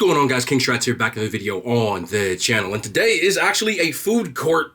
going on, guys? King Strats here, back in the video on the channel, and today is actually a food court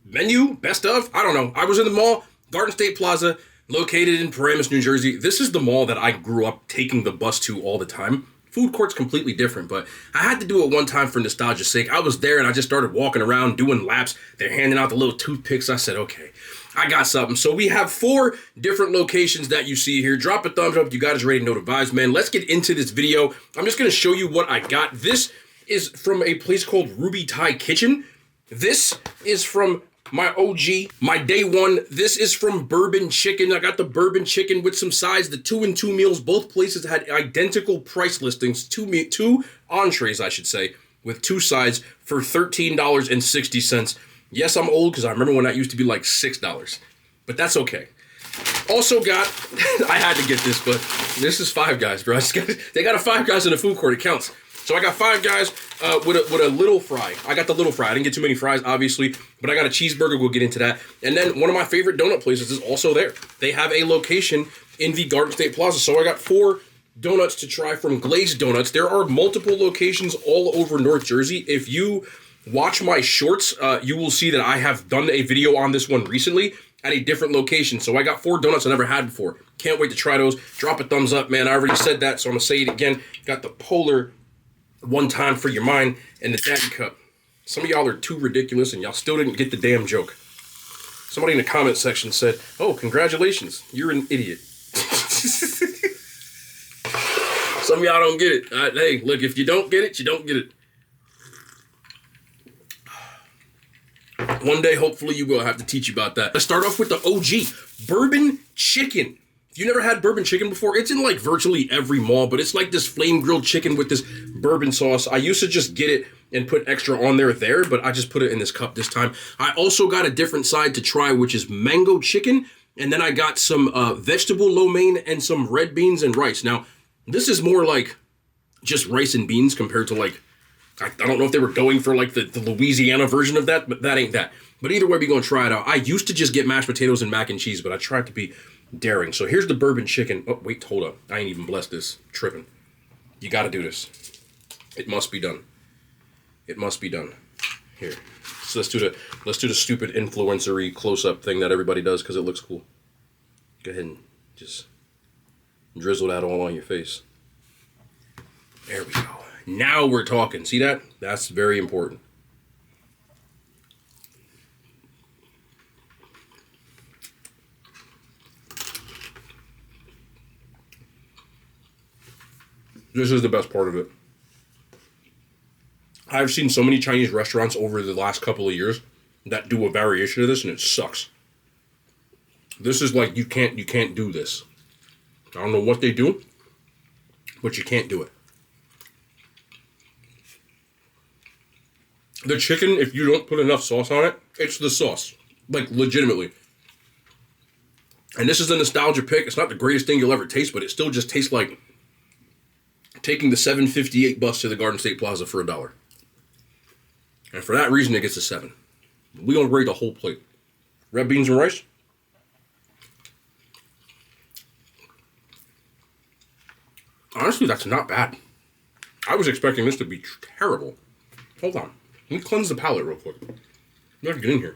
menu, best of, I don't know. I was in the mall, Garden State Plaza, located in Paramus, New Jersey. This is the mall that I grew up taking the bus to all the time. Food court's completely different, but I had to do it one time for nostalgia's sake. I was there and I just started walking around doing laps. They're handing out the little toothpicks. I said, okay, I got something. So we have 4 different locations that you see here. Drop a thumbs up if you guys are ready to know the vibes, man. Let's get into this video. I'm just going to show you what I got. This is from a place called Ruby Thai Kitchen. This is from my OG, my day one. This is from Bourbon Chicken. I got the Bourbon Chicken with some sides, the 2 and 2 meals. Both places had identical price listings, two entrees, I should say, with 2 sides for $13.60. Yes, I'm old because I remember when that used to be like $6, but that's okay. Also got, I had to get this, but this is Five Guys, bro. They got a Five Guys in the food court, it counts. So I got Five Guys with a little fry. I got the little fry. I didn't get too many fries, obviously, but I got a cheeseburger. We'll get into that. And then one of my favorite donut places is also there. They have a location in the Garden State Plaza. So I got 4 donuts to try from Glazed Donuts. There are multiple locations all over North Jersey. If you watch my shorts, you will see that I have done a video on this one recently at a different location. So I got 4 donuts I never had before. Can't wait to try those. Drop a thumbs up, man. I already said that, so I'm going to say it again. Got the Polar One Time for Your Mind and the Daddy Cup. Some of y'all are too ridiculous and y'all still didn't get the damn joke. Somebody in the comment section said, oh, congratulations, you're an idiot. Some of y'all don't get it. Hey, look, if you don't get it, you don't get it. One day, hopefully, you will have to teach you about that. Let's start off with the OG, Bourbon Chicken. If you never had Bourbon Chicken before, it's in like virtually every mall, but it's like this flame grilled chicken with this bourbon sauce. I used to just get it and put extra on there, but I just put it in this cup this time. I also got a different side to try, which is mango chicken. And then I got some vegetable lo mein and some red beans and rice. Now, this is more like just rice and beans compared to like, I don't know if they were going for like the Louisiana version of that, but that ain't that. But either way, we're going to try it out. I used to just get mashed potatoes and mac and cheese, but I tried to be daring. So here's the Bourbon Chicken. Oh, wait, hold up. I ain't even blessed this. Tripping. You got to do this. It must be done. It must be done. Here. So let's do the stupid influencer-y close-up thing that everybody does because it looks cool. Go ahead and just drizzle that all on your face. There we go. Now we're talking. See that? That's very important. This is the best part of it. I've seen so many Chinese restaurants over the last couple of years that do a variation of this, and it sucks. This is like, you can't do this. I don't know what they do, but you can't do it. The chicken, if you don't put enough sauce on it, it's the sauce. Like, legitimately. And this is a nostalgia pick. It's not the greatest thing you'll ever taste, but it still just tastes like taking the 758 bus to the Garden State Plaza for $1. And for that reason, it gets a 7. We're going to rate the whole plate. Red beans and rice. Honestly, that's not bad. I was expecting this to be terrible. Hold on. Let me cleanse the palate real quick. I'm not gonna get in here.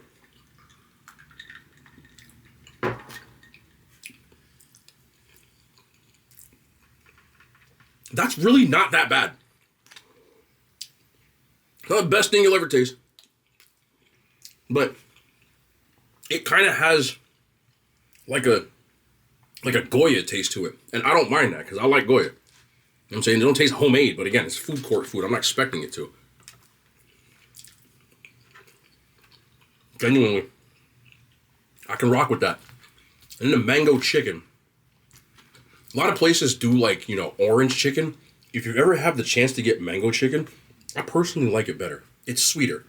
That's really not that bad. Not the best thing you'll ever taste. But it kind of has like a Goya taste to it. And I don't mind that because I like Goya. You know what I'm saying? It don't taste homemade, but again, it's food court food. I'm not expecting it to. Genuinely, I can rock with that. And the mango chicken. A lot of places do like, you know, orange chicken. If you ever have the chance to get mango chicken, I personally like it better. It's sweeter.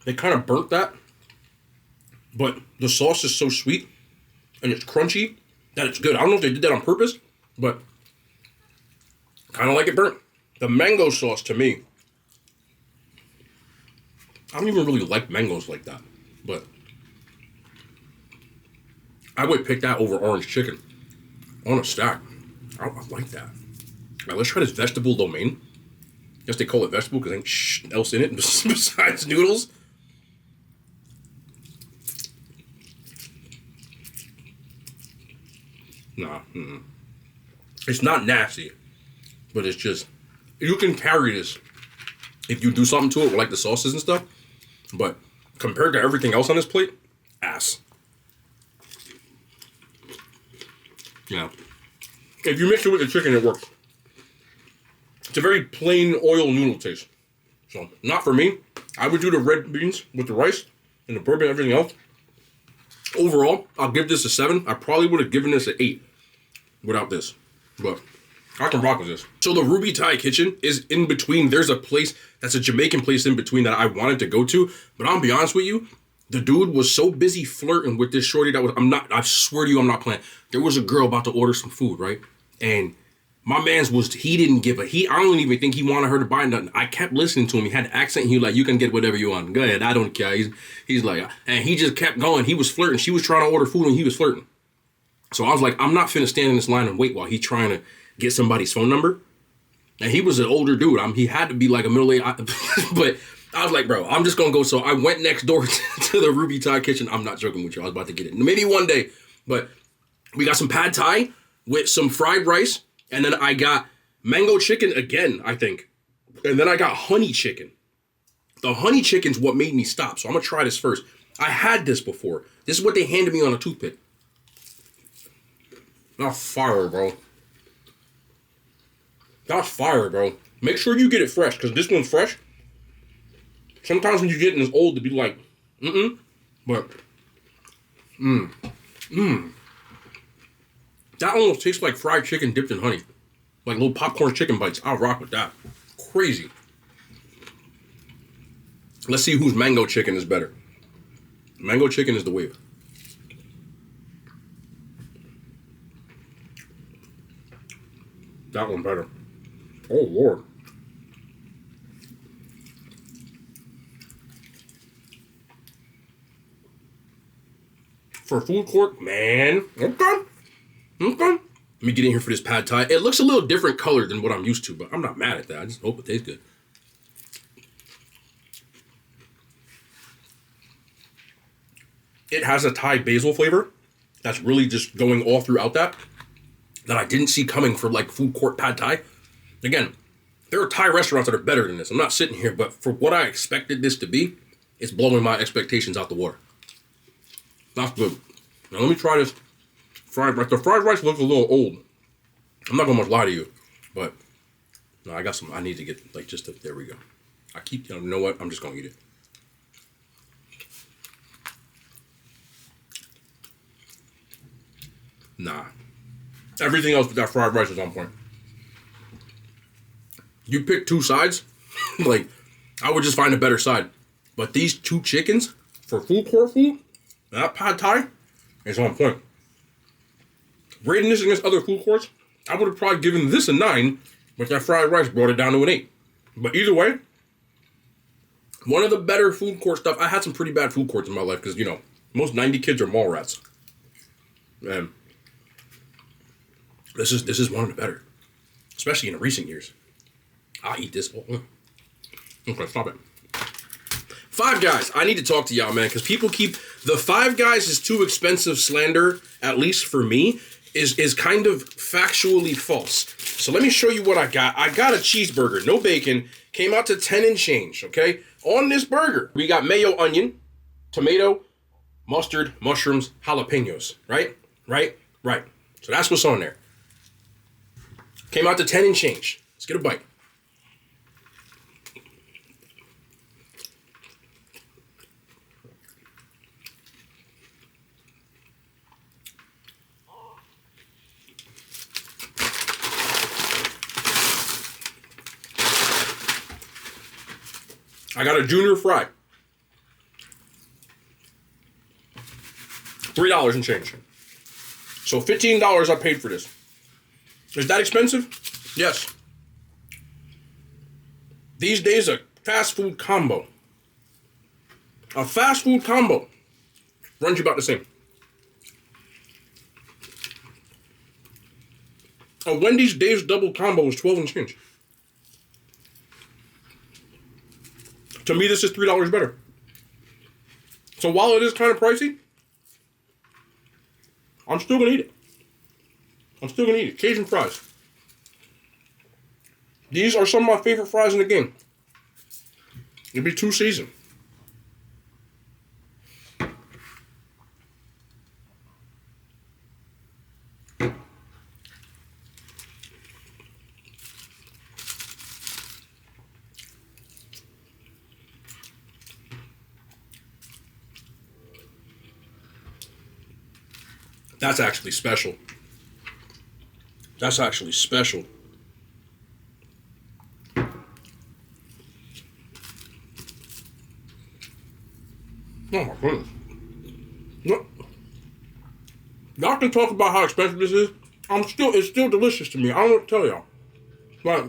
They kind of burnt that, but the sauce is so sweet and it's crunchy that it's good. I don't know if they did that on purpose, but kind of like it burnt. The mango sauce, to me, I don't even really like mangoes like that, but I would pick that over orange chicken. on a stack. I like that. All right, let's try this vegetable lo mein. Guess they call it vegetable because ain't shit else in it besides noodles. Nah, it's not nasty, but it's just, you can carry this if you do something to it, like the sauces and stuff. But compared to everything else on this plate, ass. Yeah. If you mix it with the chicken, it works. It's a very plain oil noodle taste. So, not for me. I would do the red beans with the rice and the bourbon and everything else. Overall, I'll give this a 7. I probably would have given this an 8 without this. But I can rock with this. So the Ruby Thai Kitchen is in between. There's a place that's a Jamaican place in between that I wanted to go to. But I'll be honest with you, the dude was so busy flirting with this shorty that was, I swear to you, I'm not playing. There was a girl about to order some food, right? And my man's he didn't give a, I don't even think he wanted her to buy nothing. I kept listening to him. He had an accent. He was like, you can get whatever you want. Go ahead. I don't care. He's like, and he just kept going. He was flirting. She was trying to order food and he was flirting. So I was like, I'm not finna stand in this line and wait while he's trying to get somebody's phone number. And he was an older dude. He had to be like a middle-aged, but I was like, bro, I'm just gonna go. So I went next door to the Ruby Thai Kitchen. I'm not joking with you. I was about to get it. Maybe one day, but we got some pad thai with some fried rice. And then I got mango chicken again, I think. And then I got honey chicken. The honey chicken's what made me stop. So I'm gonna try this first. I had this before. This is what they handed me on a toothpick. That's fire, bro. That's fire, bro. Make sure you get it fresh, because this one's fresh. Sometimes when you get this old, to be like, but, that almost tastes like fried chicken dipped in honey. Like little popcorn chicken bites. I'll rock with that. Crazy. Let's see whose mango chicken is better. Mango chicken is the wave. That one better. Oh, Lord. For food court, man. Okay. Let me get in here for this pad thai. It looks a little different color than what I'm used to, but I'm not mad at that. I just hope it tastes good. It has a Thai basil flavor that's really just going all throughout that I didn't see coming for like food court pad thai. Again, there are Thai restaurants that are better than this. I'm not sitting here, but for what I expected this to be, it's blowing my expectations out the water. That's good. Now let me try this fried rice. The fried rice looks a little old. I'm not gonna lie to you, but no, I got some. I need to get like just there we go. You know what? I'm just gonna eat it. Nah. Everything else with that fried rice is on point. You pick two sides, like, I would just find a better side. But these two chickens, for food court food, that pad thai, is on point. Rating this against other food courts, I would have probably given this a 9, but that fried rice brought it down to an 8. But either way, one of the better food court stuff. I had some pretty bad food courts in my life because, you know, most 90 kids are mall rats. And this is one of the better, especially in recent years. I'll eat this. Okay, stop it. Five Guys. I need to talk to y'all, man, because people keep the Five Guys is too expensive slander, at least for me, is kind of factually false. So let me show you what I got. I got a cheeseburger, no bacon, came out to 10 and change, okay? On this burger, we got mayo, onion, tomato, mustard, mushrooms, jalapenos, right? So that's what's on there. Came out to 10 and change. Let's get a bite. I got a junior fry. $3 and change. So $15 I paid for this. Is that expensive? Yes. These days, a fast food combo runs you about the same. A Wendy's Dave's Double Combo is 12 and change. To me, this is $3 better. So while it is kind of pricey, I'm still going to eat it. I'm still going to eat it. Cajun fries. These are some of my favorite fries in the game. It'd be 2 seasoned. That's actually special. That's actually special. Oh my goodness. No. Y'all can talk about how expensive this is. It's still delicious to me. I don't know what to tell y'all. But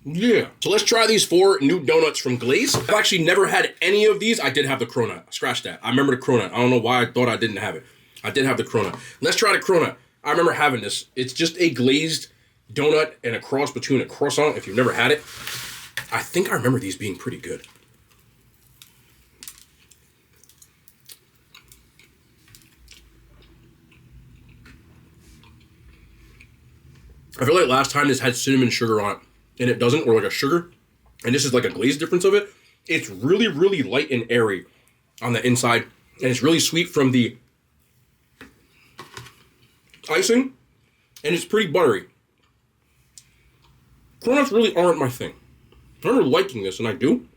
yeah. So let's try these 4 new donuts from Glaze. I've actually never had any of these. I did have the cronut. Scratch that. I remember the cronut. I don't know why I thought I didn't have it. I did have the cronut. Let's try the cronut. I remember having this. It's just a glazed donut and a cross between a croissant. If you've never had it, I think I remember these being pretty good. I feel like last time this had cinnamon sugar on it, and it doesn't, or like a sugar. And this is like a glaze difference of it. It's really, really light and airy on the inside, and it's really sweet from the icing, and it's pretty buttery. Cronuts really aren't my thing. I remember liking this, and I do,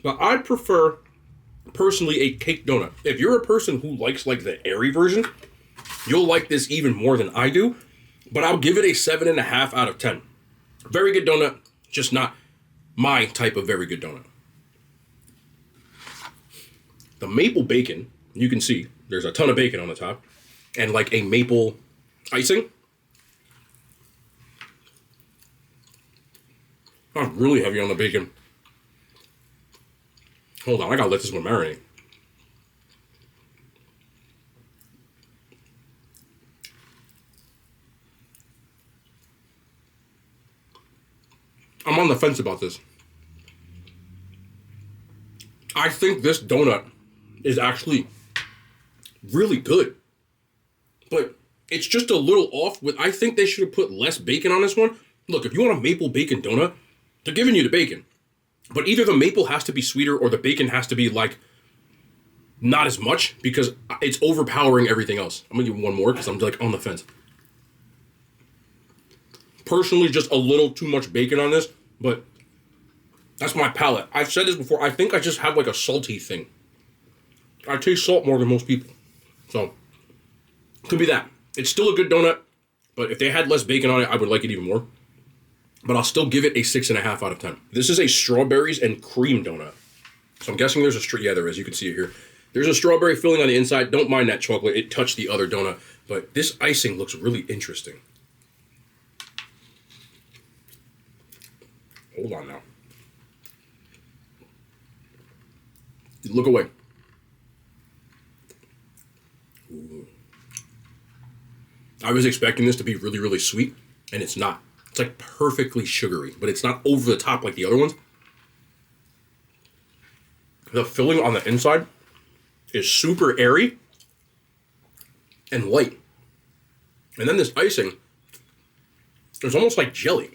but I prefer, personally, a cake donut. If you're a person who likes like the airy version, you'll like this even more than I do, but I'll give it a 7.5 out of 10. Very good donut, just not my type of very good donut. The maple bacon, you can see, there's a ton of bacon on the top, and like a maple icing. I'm really heavy on the bacon. Hold on, I gotta let this one marinate. I'm on the fence about this. I think this donut is actually really good. But it's just a little off with, I think they should have put less bacon on this one. Look, if you want a maple bacon donut, they're giving you the bacon. But either the maple has to be sweeter or the bacon has to be like not as much because it's overpowering everything else. I'm gonna give one more because I'm like on the fence. Personally, just a little too much bacon on this, but that's my palate. I've said this before. I think I just have like a salty thing. I taste salt more than most people. So, could be that. It's still a good donut, but if they had less bacon on it, I would like it even more. But I'll still give it a 6.5 out of 10. This is a strawberries and cream donut. So I'm guessing there's yeah, there is. You can see it here. There's a strawberry filling on the inside. Don't mind that chocolate. It touched the other donut. But this icing looks really interesting. Hold on now. Look away. Ooh. I was expecting this to be really, really sweet, and it's not. It's like perfectly sugary, but it's not over the top like the other ones. The filling on the inside is super airy and light. And then this icing is almost like jelly.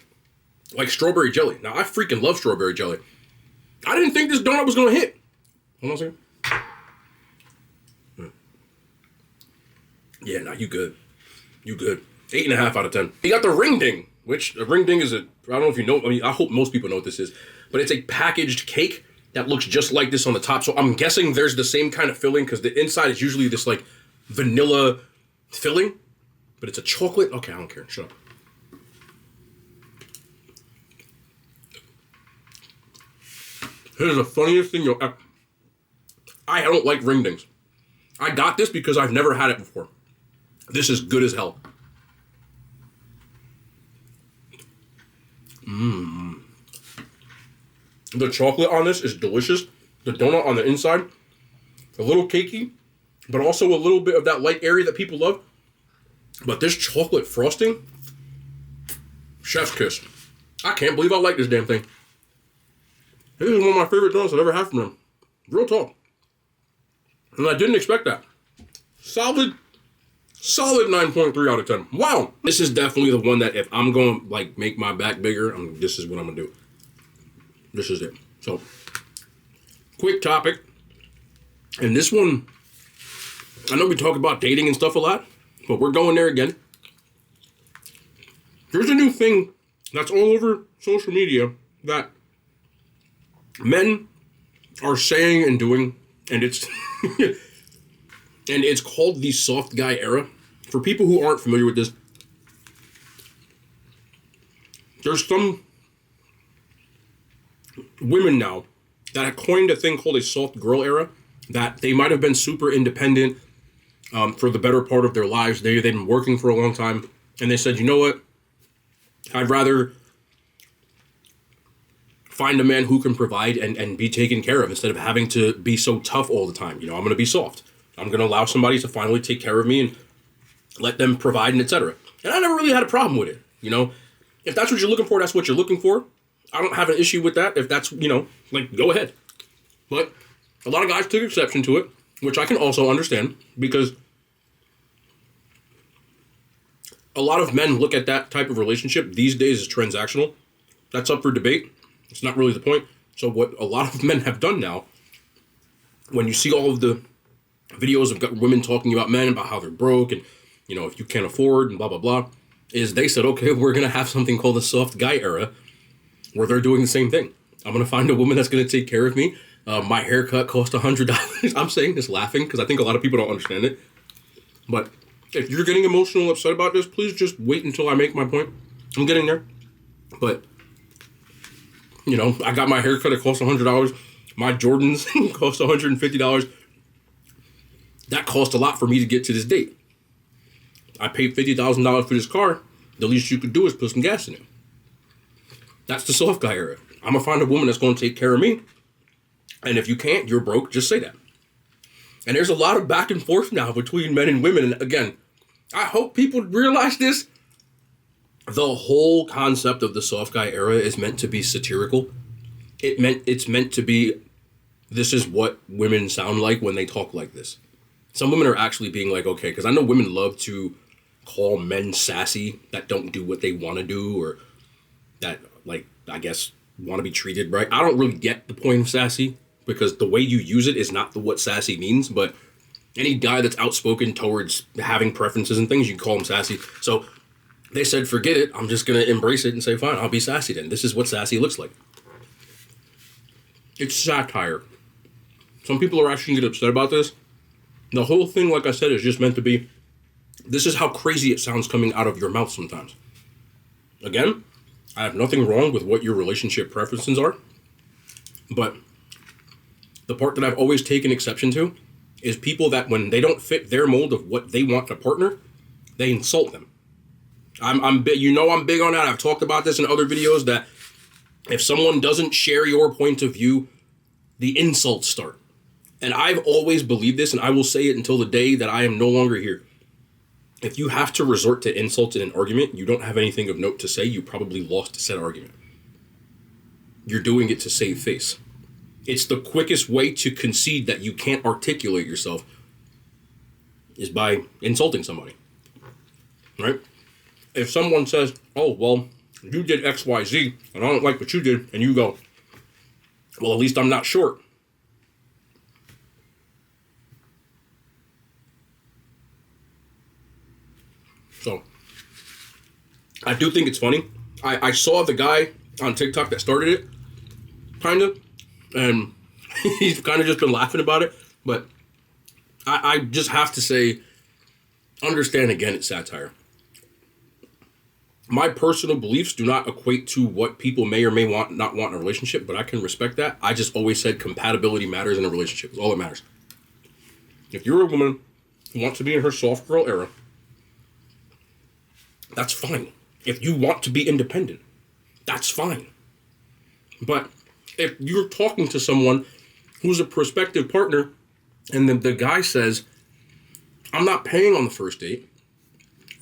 Like strawberry jelly. Now, I freaking love strawberry jelly. I didn't think this donut was going to hit. Hold on a second. Yeah, no, you good. You good. 8.5 out of 10. You got the ring ding, which a ring ding is I don't know if you know, I mean, I hope most people know what this is, but it's a packaged cake that looks just like this on the top. So I'm guessing there's the same kind of filling because the inside is usually this like vanilla filling, but it's a chocolate. Okay, I don't care. Shut up. Here's the funniest thing you'll ever... I don't like ring dings. I got this because I've never had it before. This is good as hell. Mmm. The chocolate on this is delicious. The donut on the inside, a little cakey, but also a little bit of that light area that people love. But this chocolate frosting, Chef's kiss. I can't believe I like this damn thing. This is one of my favorite donuts I've ever had from them. Real talk. And I didn't expect that. Solid 9.3 out of 10. Wow. This is definitely the one that if I'm going to like make my back bigger, this is what I'm going to do. This is it. So, quick topic. And this one, I know we talk about dating and stuff a lot, but we're going there again. There's a new thing that's all over social media that men are saying and doing, and it's and it's called the soft guy era. For people who aren't familiar with this, there's some women now that have coined a thing called a soft girl era, that they might have been super independent for the better part of their lives. They've been working for a long time, and they said, you know what? I'd rather find a man who can provide and be taken care of instead of having to be so tough all the time. I'm going to be soft. I'm going to allow somebody to finally take care of me and let them provide and etc. And I never really had a problem with it. If that's what you're looking for, that's what you're looking for. I don't have an issue with that. If that's, go ahead. But a lot of guys took exception to it, which I can also understand, because a lot of men look at that type of relationship these days as transactional. That's up for debate. It's not really the point. So what a lot of men have done now, when you see all of the videos of women talking about men, about how they're broke and, if you can't afford and blah, blah, blah, is they said, okay, we're going to have something called the soft guy era where they're doing the same thing. I'm going to find a woman that's going to take care of me. My haircut cost $100. I'm saying this laughing because I think a lot of people don't understand it. But if you're getting emotional and upset about this, please just wait until I make my point. I'm getting there. But, I got my haircut. It cost $100. My Jordans cost $150. That cost a lot for me to get to this date. I paid $50,000 for this car. The least you could do is put some gas in it. That's the soft guy era. I'm going to find a woman that's going to take care of me. And if you can't, you're broke, just say that. And there's a lot of back and forth now between men and women. And again, I hope people realize this. The whole concept of the soft guy era is meant to be satirical. It's meant to be, this is what women sound like when they talk like this. Some women are actually being like, okay, because I know women love to call men sassy that don't do what they want to do, or that, I guess, want to be treated right. I don't really get the point of sassy, because the way you use it is not what sassy means, but any guy that's outspoken towards having preferences and things, you can call him sassy. So they said, forget it. I'm just going to embrace it and say, fine, I'll be sassy then. This is what sassy looks like. It's satire. Some people are actually going to get upset about this. The whole thing, like I said, is just meant to be, this is how crazy it sounds coming out of your mouth sometimes. Again, I have nothing wrong with what your relationship preferences are, but the part that I've always taken exception to is people that when they don't fit their mold of what they want in a partner, they insult them. I'm big on that. I've talked about this in other videos, that if someone doesn't share your point of view, the insults start. And I've always believed this, and I will say it until the day that I am no longer here. If you have to resort to insults in an argument, you don't have anything of note to say, you probably lost said argument. You're doing it to save face. It's the quickest way to concede that you can't articulate yourself is by insulting somebody, right? If someone says, oh, well, you did X, Y, Z, and I don't like what you did, and you go, well, at least I'm not short. So, I do think it's funny. I saw the guy on TikTok that started it, kind of, and he's kind of just been laughing about it, but I just have to say, understand again, it's satire. My personal beliefs do not equate to what people may or may not want in a relationship, but I can respect that. I just always said compatibility matters in a relationship. It's all that matters. If you're a woman who wants to be in her soft girl era, that's fine. If you want to be independent, that's fine. But if you're talking to someone who's a prospective partner and then the guy says, I'm not paying on the first date,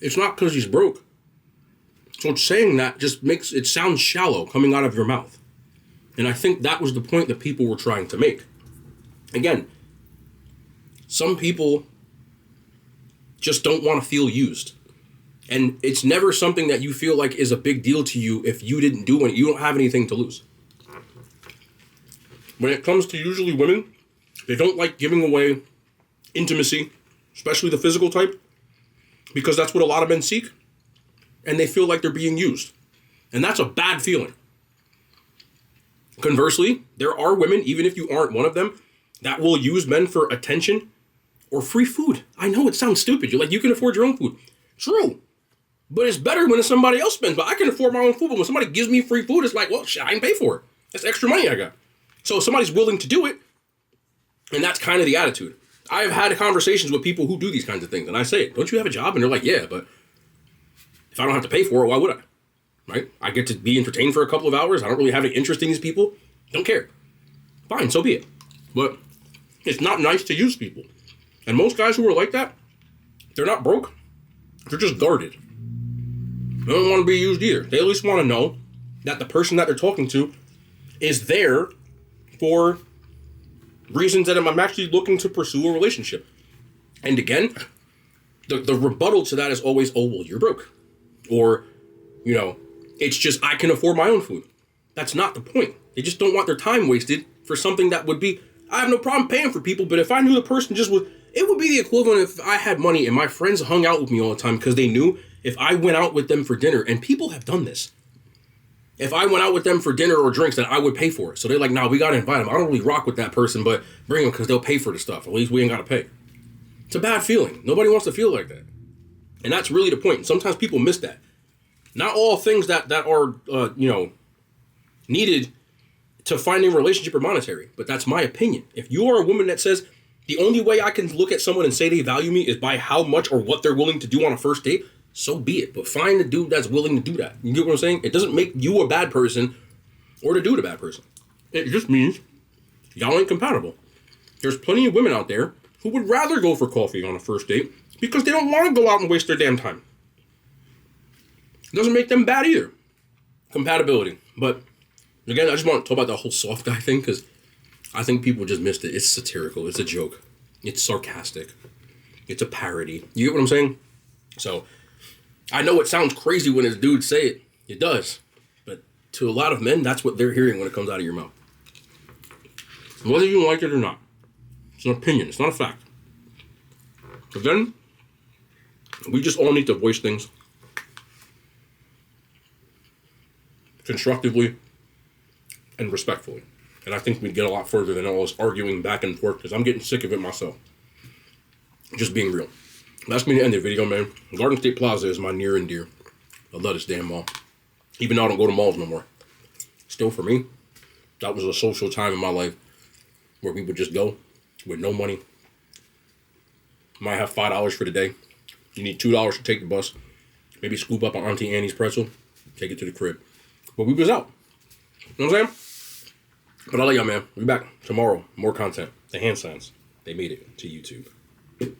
it's not because he's broke. So saying that just makes it sound shallow coming out of your mouth. And I think that was the point that people were trying to make. Again, some people just don't want to feel used. And it's never something that you feel like is a big deal to you if you didn't do it. You don't have anything to lose. When it comes to usually women, they don't like giving away intimacy, especially the physical type, because that's what a lot of men seek. And they feel like they're being used. And that's a bad feeling. Conversely, there are women, even if you aren't one of them, that will use men for attention or free food. I know it sounds stupid. You're like, you can afford your own food. True. But it's better when it's somebody else spends. But I can afford my own food. But when somebody gives me free food, it's like, well, shit, I didn't pay for it. That's extra money I got. So if somebody's willing to do it, and that's kind of the attitude. I've had conversations with people who do these kinds of things. And I say, don't you have a job? And they're like, yeah, but if I don't have to pay for it, why would I? Right? I get to be entertained for a couple of hours. I don't really have any interest in these people. Don't care. Fine, so be it. But it's not nice to use people. And most guys who are like that, they're not broke. They're just guarded. They don't want to be used either. They at least want to know that the person that they're talking to is there for reasons that I'm actually looking to pursue a relationship. And again, the rebuttal to that is always, oh, well, you're broke. Or, you know, it's just I can afford my own food. That's not the point. They just don't want their time wasted for something that would be, I have no problem paying for people, but if I knew the person just was, it would be the equivalent if I had money and my friends hung out with me all the time because they knew if I went out with them for dinner, and people have done this. If I went out with them for dinner or drinks, then I would pay for it. So they're like, nah, we got to invite them. I don't really rock with that person, but bring them because they'll pay for the stuff. At least we ain't got to pay. It's a bad feeling. Nobody wants to feel like that. And that's really the point. Sometimes people miss that. Not all things that are, needed to find a relationship are monetary. But that's my opinion. If you are a woman that says, the only way I can look at someone and say they value me is by how much or what they're willing to do on a first date, so be it. But find a dude that's willing to do that. You get what I'm saying? It doesn't make you a bad person or the dude a bad person. It just means y'all ain't compatible. There's plenty of women out there who would rather go for coffee on a first date because they don't want to go out and waste their damn time. It doesn't make them bad either. Compatibility. But again, I just want to talk about the whole soft guy thing because I think people just missed it. It's satirical. It's a joke. It's sarcastic. It's a parody. You get what I'm saying? So, I know it sounds crazy when his dudes say it. It does. But to a lot of men, that's what they're hearing when it comes out of your mouth. Whether you like it or not. It's an opinion. It's not a fact. But then, we just all need to voice things constructively and respectfully. And I think we'd get a lot further than all this arguing back and forth because I'm getting sick of it myself. Just being real. That's me to end the video, man. Garden State Plaza is my near and dear. I love this damn mall. Even though I don't go to malls no more. Still, for me, that was a social time in my life where we would just go with no money. Might have $5 for the day. You need $2 to take the bus. Maybe scoop up an Auntie Annie's pretzel. Take it to the crib. But we was out. You know what I'm saying? But I'll let y'all, man. We'll be back tomorrow. More content. The hand signs. They made it to YouTube.